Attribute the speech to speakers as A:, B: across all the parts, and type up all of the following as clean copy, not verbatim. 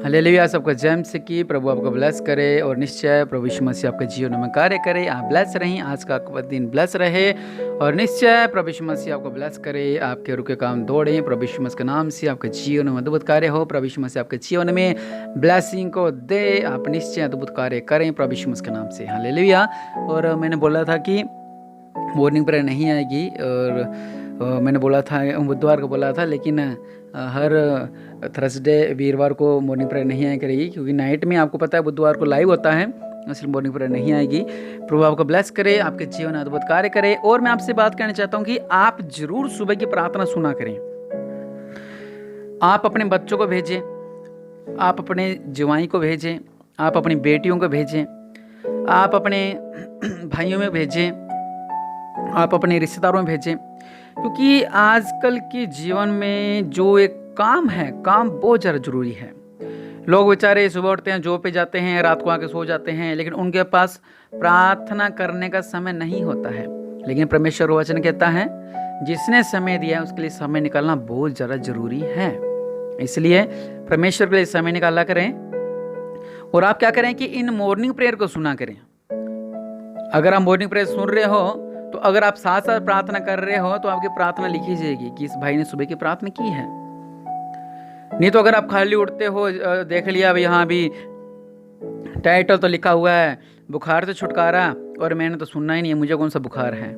A: Hallelujah. सबका जय मसीह की। प्रभु आपको ब्लेस करे और निश्चय प्रभु यीशु मसीह आपके जीवन में कार्य करे। आप ब्लेस रहें, आज का आपका दिन ब्लेस रहे और निश्चय प्रभु यीशु मसीह आपको ब्लेस करे। आपके रुके काम दौड़े प्रभु यीशु मसीह के नाम से। आपके जीवन में अद्भुत कार्य हो। प्रभु यीशु मसीह आपके जीवन में ब्लेसिंग को दे। आप निश्चय अद्भुत कार्य करें प्रभु यीशु मसीह के नाम से। हालेलुया। और मैंने बोला था कि मॉर्निंग प्रेयर नहीं आएगी और मैंने बोला था बुधवार को बोला था, लेकिन हर थर्सडे वीरवार को मॉर्निंग प्रेयर नहीं आया करेगी, क्योंकि नाइट में आपको पता है बुधवार को लाइव होता है, इसलिए मॉर्निंग प्रेयर नहीं आएगी। प्रभु आपको ब्लेस करे, आपके जीवन में अद्भुत कार्य करे। और मैं आपसे बात करना चाहता हूँ कि आप जरूर सुबह की प्रार्थना सुना करें। आप अपने बच्चों को भेजें, आप अपने जवाई को भेजें, आप अपनी बेटियों को भेजें, आप अपने भाइयों में भेजें, आप अपने रिश्तेदारों में भेजें, क्योंकि आजकल के जीवन में जो एक काम है, काम बहुत ज़्यादा जरूरी है। लोग बेचारे सुबह उठते हैं, जॉब पे जाते हैं, रात को आके सो जाते हैं, लेकिन उनके पास प्रार्थना करने का समय नहीं होता है। लेकिन परमेश्वर वचन कहता है जिसने समय दिया है उसके लिए समय निकालना बहुत ज़्यादा जरूरी है। इसलिए परमेश्वर के लिए समय निकाला करें। और आप क्या करें कि इन मॉर्निंग प्रेयर को सुना करें। अगर आप मॉर्निंग प्रेयर सुन रहे हो तो अगर आप साथ साथ प्रार्थना कर रहे हो तो आपकी प्रार्थना लिखी जाएगी कि इस भाई ने सुबह की प्रार्थना की है। नहीं तो अगर आप खाली उठते हो, देख लिया अब यहाँ भी टाइटल तो लिखा हुआ है बुखार से छुटकारा, और मैंने तो सुनना ही नहीं है, मुझे कौन सा बुखार है,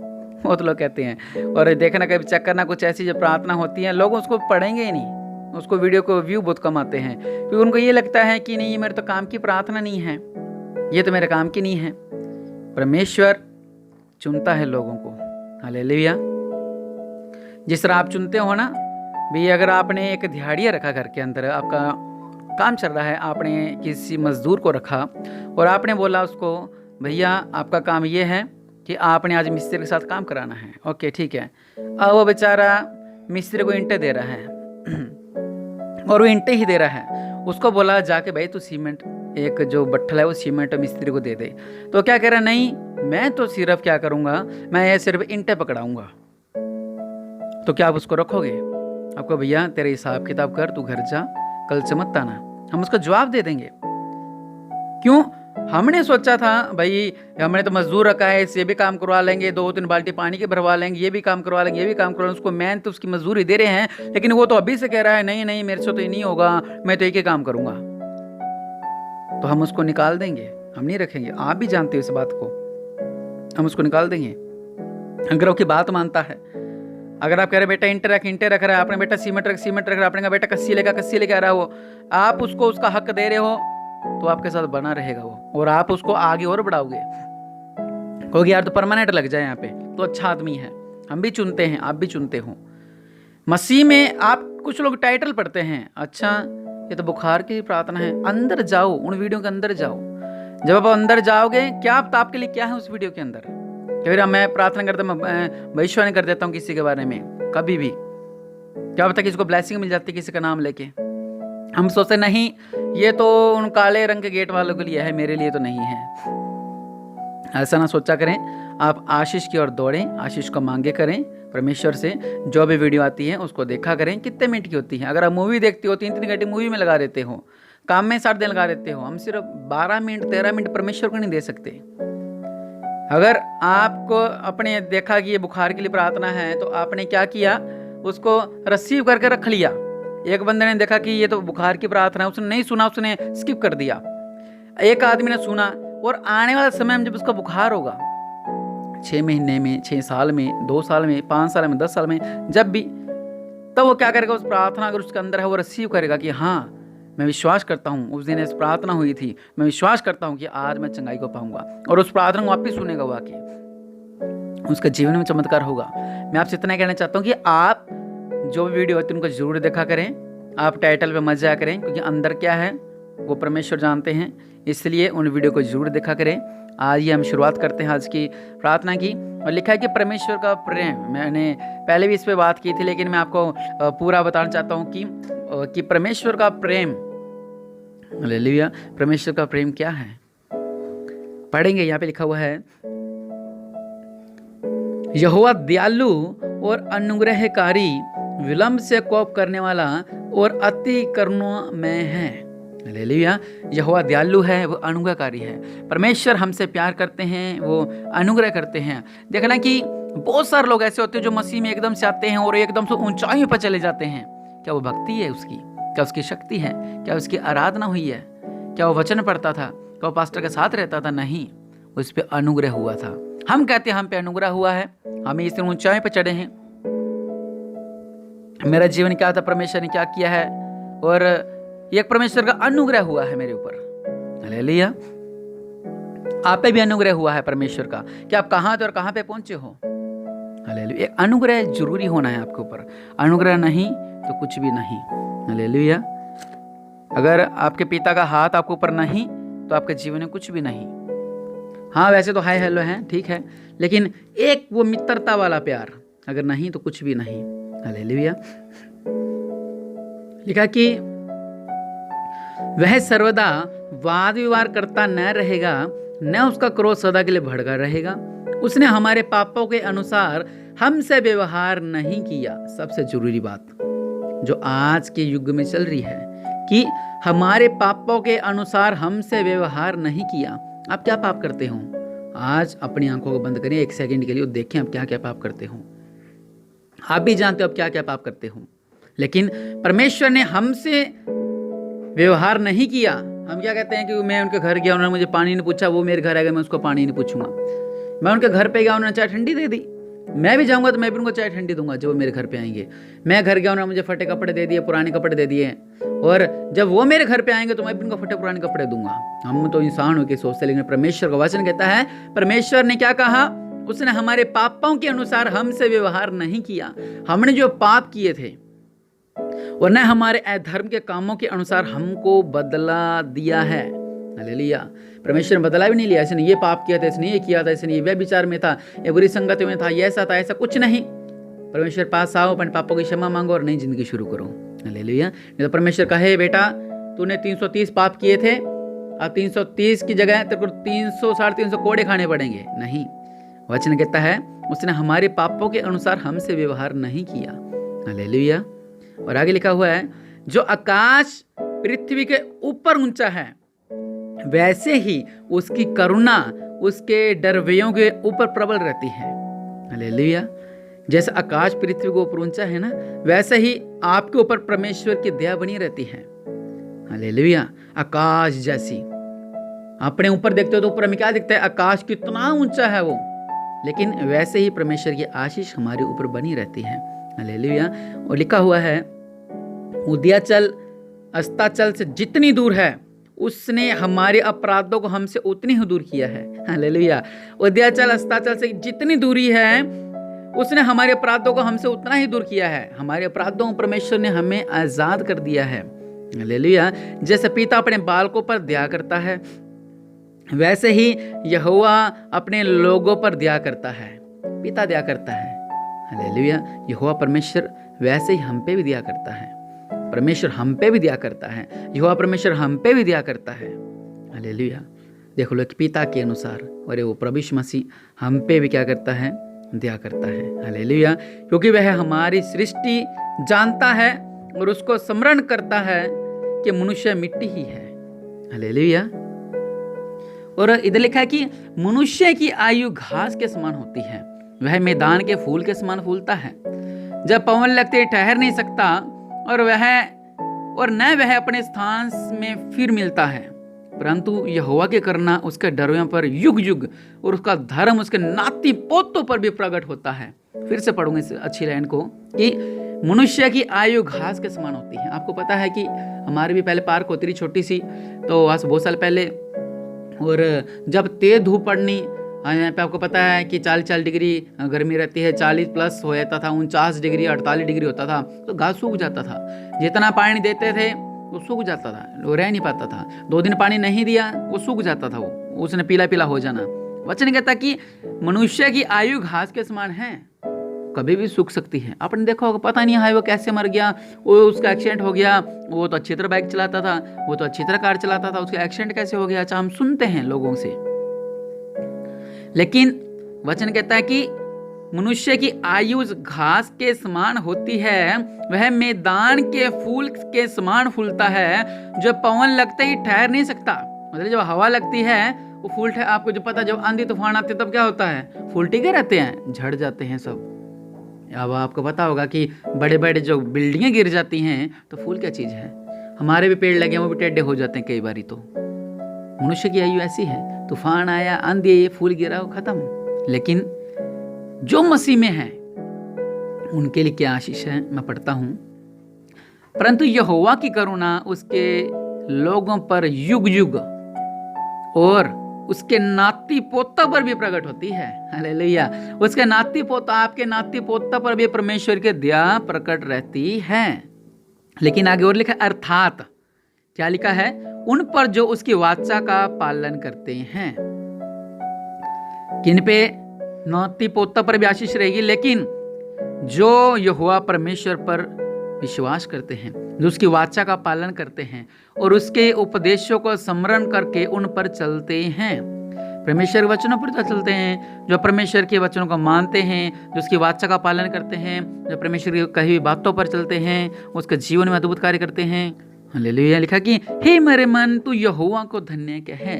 A: वो तो लोग कहते हैं। और देखना कभी चेक करना, कुछ ऐसी जो प्रार्थना होती है लोग उसको पढ़ेंगे ही नहीं, उसको वीडियो को व्यू बहुत कम आते हैं, क्योंकि उनको ये लगता है कि नहीं मेरे तो काम की प्रार्थना नहीं है, ये तो मेरे काम की नहीं है। परमेश्वर चुनता है लोगों को। हालेलुया। जिस तरह आप चुनते हो ना भी, अगर आपने एक दिहाड़िया रखा घर के अंदर, आपका काम चल रहा है, आपने किसी मजदूर को रखा और आपने बोला उसको भैया आपका काम ये है कि आपने आज मिस्त्री के साथ काम कराना है। ओके ठीक है। अब वो बेचारा मिस्त्री को ईंटें दे रहा है और वो ईंटें ही दे रहा है। उसको बोला जाके भाई तू सीमेंट, एक जो बट्ठल है वो सीमेंट मिस्त्री को दे दे। तो क्या कह रहा, नहीं मैं तो सिर्फ क्या करूंगा, मैं ये सिर्फ ईंटें पकड़ाऊंगा। तो क्या आप उसको रखोगे? आपको भैया तेरे हिसाब किताब कर, तू घर जा, कल से मत आना। हम उसको जवाब दे देंगे। क्यों? हमने सोचा था भाई हमने तो मजदूर रखा है, इससे भी काम करवा लेंगे, 2-3 बाल्टी पानी के भरवा लेंगे, ये भी काम करवा लेंगे, ये भी काम करवा लेंगे। उसको मैं तो उसकी मजदूरी दे रहे हैं, लेकिन वो तो अभी से कह रहा है नहीं नहीं मेरे से तो ये नहीं होगा, मैं तो एक ही काम करूंगा। तो हम उसको निकाल देंगे, हम नहीं रखेंगे। आप भी जानते हो इस बात को, हम उसको निकाल देंगे। अगर वो की बात मानता है, अगर आप कह रहे बेटा ईंटें रख रहा है, आपने बेटा सीमेंट रख रहा है, आपने कहा बेटा कस्सी लेके आ रहा है, वो आप उसको उसका हक दे रहे हो तो आपके साथ बना रहेगा वो, और आप उसको आगे और बढ़ाओगे। क्योंकि यार तो परमानेंट लग जाए यहाँ पे, तो अच्छा आदमी है। हम भी चुनते हैं, आप भी चुनते हो। मसीह में आप कुछ लोग टाइटल पढ़ते हैं, अच्छा ये तो बुखार की प्रार्थना है। अंदर जाओ, उन वीडियो के अंदर जाओ। जब आप अंदर जाओगे, क्या आपके लिए क्या है उस वीडियो के अंदर? फिर मैं प्रार्थना करता, मैं भविष्यवाणी कर देता हूँ किसी के बारे में, कभी भी क्या पता किसी को ब्लेसिंग मिल जाती है किसी का नाम लेके। हम सोचते नहीं ये तो उन काले रंग के गेट वालों के लिए है, मेरे लिए तो नहीं है। ऐसा ना सोचा करें। आप आशीष की ओर दौड़ें, आशीष को मांगे करें परमेश्वर से। जो भी वीडियो आती है उसको देखा करें, कितने मिनट की होती है। अगर आप मूवी देखते हो 3-3 घंटे मूवी में लगा देते हो, काम में 60 दिन लगा देते हो, हम सिर्फ 12 मिनट 13 मिनट परमेश्वर को नहीं दे सकते। अगर आपको अपने देखा कि ये बुखार के लिए प्रार्थना है, तो आपने क्या किया, उसको रिसीव करके रख लिया। एक बंदे ने देखा कि ये तो बुखार की प्रार्थना है, उसने नहीं सुना, उसने स्किप कर दिया। एक आदमी ने सुना, और आने वाले समय में जब उसका बुखार होगा 6 महीने में, 6 साल में, 2 साल में, 5 साल में, 10 साल में, जब भी, तब वो क्या करेगा, उस प्रार्थना अगर उसके अंदर है वो रिसीव करेगा कि हाँ मैं विश्वास करता हूँ उस दिन ऐसी प्रार्थना हुई थी, मैं विश्वास करता हूँ कि आज मैं चंगाई को पाऊंगा, और उस प्रार्थना को वापिस सुनेगा वो आके, उसके जीवन में चमत्कार होगा। मैं आपसे इतना कहना चाहता हूँ कि आप जो भी वीडियो होती है उनको जरूर देखा करें। आप टाइटल पे मत जाया करें, क्योंकि अंदर क्या है वो परमेश्वर जानते हैं, इसलिए उन वीडियो को जरूर देखा करें। आज ये हम शुरुआत करते हैं आज की प्रार्थना की। और लिखा है कि परमेश्वर का प्रेम, मैंने पहले भी इस पे बात की थी, लेकिन मैं आपको पूरा बताना चाहता हूँ कि परमेश्वर का प्रेम, हालेलुया, परमेश्वर का प्रेम क्या है। पढ़ेंगे, यहाँ पे लिखा हुआ है यहोवा दयालु और अनुग्रहकारी, विलंब से कोप करने वाला और अति करुणा में है। हालेलुया। यहोवा दयालु है, वो अनुग्रहकारी है। परमेश्वर हमसे प्यार करते हैं, वो अनुग्रह करते हैं। देखना कि बहुत सारे लोग ऐसे होते हैं जो मसीह में एकदम से आते हैं और एकदम से ऊंचाइयों पर चले जाते हैं। क्या वो भक्ति है उसकी? क्या उसकी शक्ति है? क्या उसकी आराधना हुई है? क्या वो वचन पढ़ता था? क्या वो पास्टर के साथ रहता था? नहीं, उस पर अनुग्रह हुआ था। हम कहते हैं हम पे अनुग्रह हुआ है, हम इस ऊंचाई पर चढ़े हैं। मेरा जीवन क्या था, परमेश्वर ने क्या किया है, और एक परमेश्वर का अनुग्रह हुआ है मेरे ऊपर। हालेलुया। आप पे भी अनुग्रह हुआ है परमेश्वर का कि आप कहां थे और कहां पे पहुंचे हो। हालेलुया। एक अनुग्रह जरूरी होना है आपके ऊपर, अनुग्रह नहीं तो कुछ भी नहीं। हालेलुया। अगर आपके पिता का हाथ आपके ऊपर नहीं तो आपके जीवन में कुछ भी नहीं। हाँ, वैसे तो हाय हेलो है, ठीक है, लेकिन एक वो मित्रता वाला प्यार अगर नहीं तो कुछ भी नहीं। हालेलुया। लिखा कि वह सर्वदा वाद विवाद करता न रहेगा, न उसका क्रोध सदा के लिए भड़का रहेगा। उसने हमारे पापों के अनुसार हमसे व्यवहार नहीं किया। सबसे जरूरी बात जो आज के युग में चल रही है कि हमारे पापों के अनुसार हमसे व्यवहार नहीं किया। आप क्या पाप करते हो? आज अपनी आंखों को बंद करें एक सेकंड के लिए और देखें आप क्या क्या पाप करते हो। आप भी जानते हो आप क्या क्या पाप करते हो, लेकिन परमेश्वर ने हमसे व्यवहार नहीं किया। हम क्या कहते हैं कि मैं उनके घर गया, उन्होंने मुझे पानी नहीं पूछा, वो मेरे घर आ गया, मैं उसको पानी नहीं पूछूंगा। मैं उनके घर पे गया, उन्होंने चाय ठंडी दे दी, मैं भी जाऊंगा तो मैं भी उनको चाय ठंडी दूंगा जब वो मेरे घर पे आएंगे। मैं घर गया, उन्होंने मुझे फटे कपड़े दे दिए, पुराने कपड़े दे दिए, और जब वो मेरे घर पे आएंगे तो मैं भी उनको फटे पुराने कपड़े दूंगा। हम तो इंसान होकर सोचते, लेकिन परमेश्वर का वचन कहता है, परमेश्वर ने क्या कहा? उसने हमारे पापों के अनुसार हमसे व्यवहार नहीं किया। हमने जो पाप किए थे और न हमारे अधर्म के कामों के अनुसार हमको बदला दिया है। हालेलुया। परमेश्वर ने बदला भी नहीं लिया, इसने ये पाप किया था, इसने ये किया था, इसने ये व्यभिचार में था, ये बुरी संगति में था, ये ऐसा था, ऐसा कुछ नहीं। परमेश्वर पास आओ, अपने पापों की क्षमा मांगो और नई जिंदगी शुरू करो। हालेलुया। नहीं तो परमेश्वर कहे, बेटा तूने 330 पाप किए थे, अब 330 की जगह तेरे को 300 350 कोड़े खाने पड़ेंगे। नहीं, वचन कहता है उसने हमारे पापों के अनुसार हमसे व्यवहार नहीं किया। हालेलुया। और आगे लिखा हुआ है, जो आकाश पृथ्वी के ऊपर ऊंचा है वैसे ही उसकी करुणा उसके डरवैयों के ऊपर प्रबल रहती है। हालेलुया। जैसे आकाश पृथ्वी के ऊपर ऊंचा है ना, वैसे ही आपके ऊपर परमेश्वर की दया बनी रहती है। हालेलुया। आकाश जैसी अपने ऊपर देखते हो तो ऊपर हमें क्या दिखता है? आकाश कितना ऊंचा है वो, लेकिन वैसे ही परमेश्वर की आशीष हमारे ऊपर बनी रहती है। हालेलुया। और लिखा हुआ है, उदयाचल अस्ताचल से जितनी दूर है उसने हमारे अपराधों को हमसे उतनी ही दूर किया है। हालेलुया। उदयाचल अस्ताचल से जितनी दूरी है उसने हमारे अपराधों को हमसे उतना ही दूर किया है। हमारे अपराधों को परमेश्वर ने हमें आजाद कर दिया है। हालेलुया। जैसे पिता अपने बालकों पर दया करता है वैसे ही यहोवा अपने लोगों पर दया करता है। पिता दया करता है। हालेलुया। यहोवा परमेश्वर वैसे ही हम पे भी दया करता है। परमेश्वर हम पे भी दया करता है। यहोवा परमेश्वर हम पे भी दया करता है। हालेलुया। देख लो कि पिता के अनुसार, और वो प्रभु यीशु मसीह हम पे भी क्या करता है? दया करता है। हालेलुया। क्योंकि वह हमारी सृष्टि जानता है और उसको स्मरण करता है कि मनुष्य मिट्टी ही है। हालेलुया। और इधर लिखा है कि मनुष्य की आयु घास के समान होती है, वह मैदान के फूल के समान फूलता है। जब पवन लगते ठहर नहीं सकता और न वह अपने स्थान में फिर मिलता है, परंतु यहोवा के करना उसके डरों पर युग युग और उसका धर्म उसके नाती पोतों पर भी प्रकट होता है। फिर से पढ़ूंगा इस अच्छी लाइन को कि मनुष्य की आयु घास के समान होती है। आपको पता है कि हमारी भी पहले पार्क होती थी छोटी सी, तो आज बहुत साल पहले, और जब तेज धूप पड़नी, यहाँ पे आपको पता है कि 40 डिग्री गर्मी रहती है, 40 प्लस हो जाता था, 49 डिग्री 48 डिग्री होता था, तो घास सूख जाता था। जितना पानी देते थे वो सूख जाता था, वो रह नहीं पाता था। 2 दिन पानी नहीं दिया वो सूख जाता था, वो उसने पीला पीला हो जाना। वचन कहता कि मनुष्य की आयु घास के समान है, कभी भी सूख सकती है। आपने देखा होगा, पता नहीं है वो कैसे मर गया, वो उसका एक्सीडेंट हो गया, वो तो अच्छी तरह बाइक चलाता था, वो तो अच्छी तरह कार चलाता था, उसका एक्सीडेंट कैसे हो गया? अच्छा, हम सुनते हैं लोगों से, लेकिन वचन कहता है कि मनुष्य की आयु घास के समान होती है, वह मैदान के फूल के समान फूलता है, जो पवन लगते ही ठहर नहीं सकता। मतलब जब हवा लगती है वो फूल आपको जो पता, जब आंधी तूफान आते तब क्या होता है, फूल टिके रहते हैं, झड़ जाते हैं सब। अब आपको पता होगा कि बड़े बड़े जो बिल्डिंगें गिर जाती हैं तो फूल क्या चीज़ है। हमारे भी पेड़ लगे हैं, वो भी टेढ़े हो जाते हैं कई बारी। तो मनुष्य की आयु ऐसी है, तूफान आया, आंधी आई, फूल गिरा, वो खत्म। लेकिन जो मसीह में है उनके लिए क्या आशीष है, मैं पढ़ता हूं। परंतु यहोवा की करुणा उसके लोगों पर युग युग और उसके नाती पोता पर भी प्रकट होती है। हालेलुया। उसके नाती पोता, आपके नाती पोता पर भी परमेश्वर की दया प्रकट रहती है। लेकिन आगे और लिखा, अर्थात क्या लिखा है, उन पर जो उसकी वाचा का पालन करते हैं। किन पे? नाती पोता पर भी आशीष रहेगी, लेकिन जो यहोवा परमेश्वर पर विश्वास करते हैं, जो उसकी वाचा का पालन करते हैं और उसके उपदेशों को स्मरण करके उन पर चलते हैं। परमेश्वर के वचनों पर चलते हैं, जो परमेश्वर के वचनों को मानते हैं, जो उसकी वाचा का पालन करते हैं, जो परमेश्वर की कही हुई बातों पर चलते हैं, उसके जीवन में अद्भुत कार्य करते हैं। हालेलुया। लिखा कि हे मेरे मन, तू यहोवा को धन्य कहे।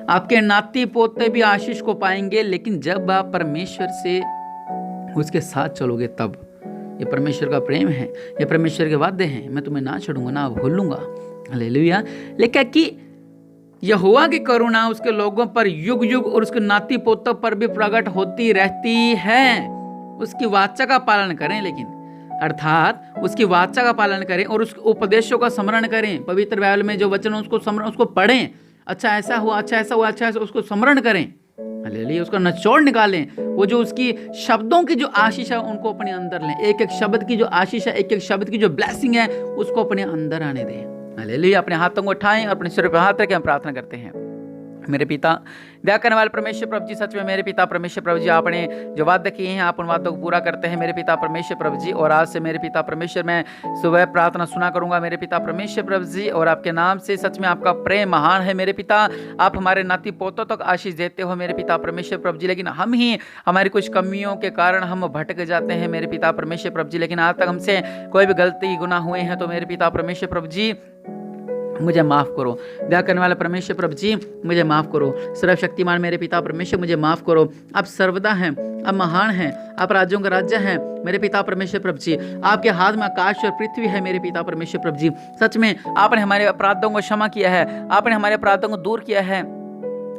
A: आपके नाती पोते भी आशीष को पाएंगे, लेकिन जब आप परमेश्वर से उसके साथ चलोगे तब। ये परमेश्वर का प्रेम है, ये परमेश्वर के वादे हैं, मैं तुम्हें ना छोड़ूंगा, ना भूलूंगा। हालेलुया। लिखा कि यहोवा की करुणा उसके लोगों पर युग युग और उसके नाती पोतों पर भी प्रकट होती रहती है। उसकी वाचा का पालन करें, लेकिन अर्थात उसकी वाचा का पालन करें और उसके उपदेशों का स्मरण करें। पवित्र बाइबल में जो वचन उसको पढ़ें, अच्छा ऐसा हुआ, अच्छा ऐसा हुआ, अच्छा ऐसा, उसको स्मरण करें। हालेलुया। उसका निचोड़ निकालें। वो जो उसकी शब्दों की जो आशीष है उनको अपने अंदर लें। एक एक शब्द की जो आशीष है, एक एक शब्द की जो ब्लेसिंग है, उसको अपने अंदर आने दें। हालेलुया। अपने हाथों को उठाएं और अपने सिर पर हाथ रखें। हम प्रार्थना करते हैं। मेरे पिता, दया करने वाले परमेश्वर प्रभु जी, सच में मेरे पिता परमेश्वर प्रभु जी, आपने जो वादे किए हैं आप उन वादों को पूरा करते हैं मेरे पिता परमेश्वर प्रभु जी। और आज से मेरे पिता परमेश्वर, मैं सुबह प्रार्थना सुना करूंगा मेरे पिता परमेश्वर प्रभु जी। और आपके नाम से सच में आपका प्रेम महान है मेरे पिता। आप हमारे नाती पोतों तक आशीष देते हो मेरे पिता परमेश्वर प्रभु जी। लेकिन हम ही हमारी कुछ कमियों के कारण हम भटक जाते हैं मेरे पिता परमेश्वर प्रभु जी। लेकिन आज तक हमसे कोई भी गलती गुनाह हुए हैं तो मेरे पिता परमेश्वर प्रभु जी मुझे माफ करो। दया करने वाले परमेश्वर प्रभु जी मुझे माफ करो। सर्वशक्तिमान मेरे पिता परमेश्वर मुझे माफ करो। आप सर्वदा हैं, आप महान हैं, आप राज्यों का राज्य हैं मेरे पिता परमेश्वर प्रभु जी। आपके हाथ में आकाश और पृथ्वी है मेरे पिता परमेश्वर प्रभु जी। सच में आपने हमारे अपराधों को क्षमा किया है, आपने हमारे अपराधों को दूर किया है,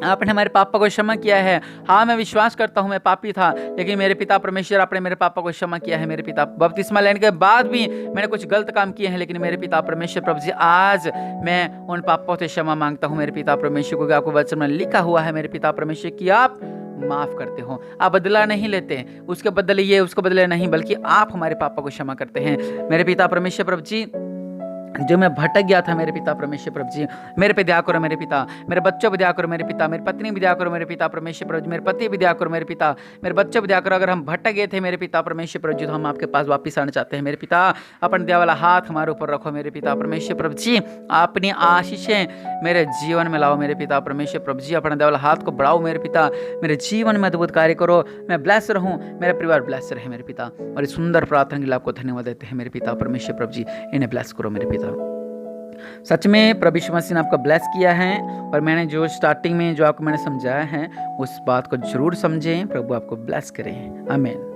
A: आपने हमारे पापा को क्षमा किया है। हाँ, मैं विश्वास करता हूँ मैं पापी था, लेकिन मेरे पिता परमेश्वर आपने मेरे पापा को क्षमा किया है मेरे पिता। बपतिस्मा लेने के बाद भी मैंने कुछ गलत काम किए हैं, लेकिन मेरे पिता परमेश्वर प्रभु जी आज मैं उन पापों से क्षमा मांगता हूँ मेरे पिता परमेश्वर को। आपको वचन में लिखा हुआ है मेरे पिता परमेश्वर कि आप माफ करते हो, आप बदला नहीं लेते, उसके बदले ये उसको बदले नहीं, बल्कि आप हमारे पापा को क्षमा करते हैं मेरे पिता परमेश्वर प्रभु जी। जो मैं भटक गया था मेरे पिता परमेश्वर प्रभु जी, मेरे पे दया करो मेरे पिता, मेरे बच्चों पे दया करो मेरे पिता, मेरी पत्नी भी दया करो मेरे पिता परमेश्वर प्रभु जी, मेरे पति भी दया करो मेरे पिता, मेरे बच्चों भी दया करो। अगर हम भटक गए थे मेरे पिता परमेश्वर प्रभु जी तो हम आपके पास वापस आना चाहते हैं मेरे पिता। अपन दया वाला हाथ हमारे ऊपर रखो मेरे पिता परमेश्वर प्रभु जी। अपनी आशीषें मेरे जीवन में लाओ मेरे पिता परमेश्वर प्रभु जी। अपना दया वाला हाथ को बढ़ाओ मेरे पिता, मेरे जीवन में अद्भुत कार्य करो, मैं ब्लेस रहूं, मेरा परिवार ब्लेस रहे मेरे पिता। और इस सुंदर प्रार्थना के लिए आपको धन्यवाद देते हैं मेरे पिता परमेश्वर प्रभु जी। इन्हें ब्लेस करो मेरे पिता। सच में प्रभु यीशु मसीह ने आपका ब्लेस किया है, और मैंने जो स्टार्टिंग में जो आपको मैंने समझाया है उस बात को जरूर समझें। प्रभु आपको ब्लेस करें। आमीन।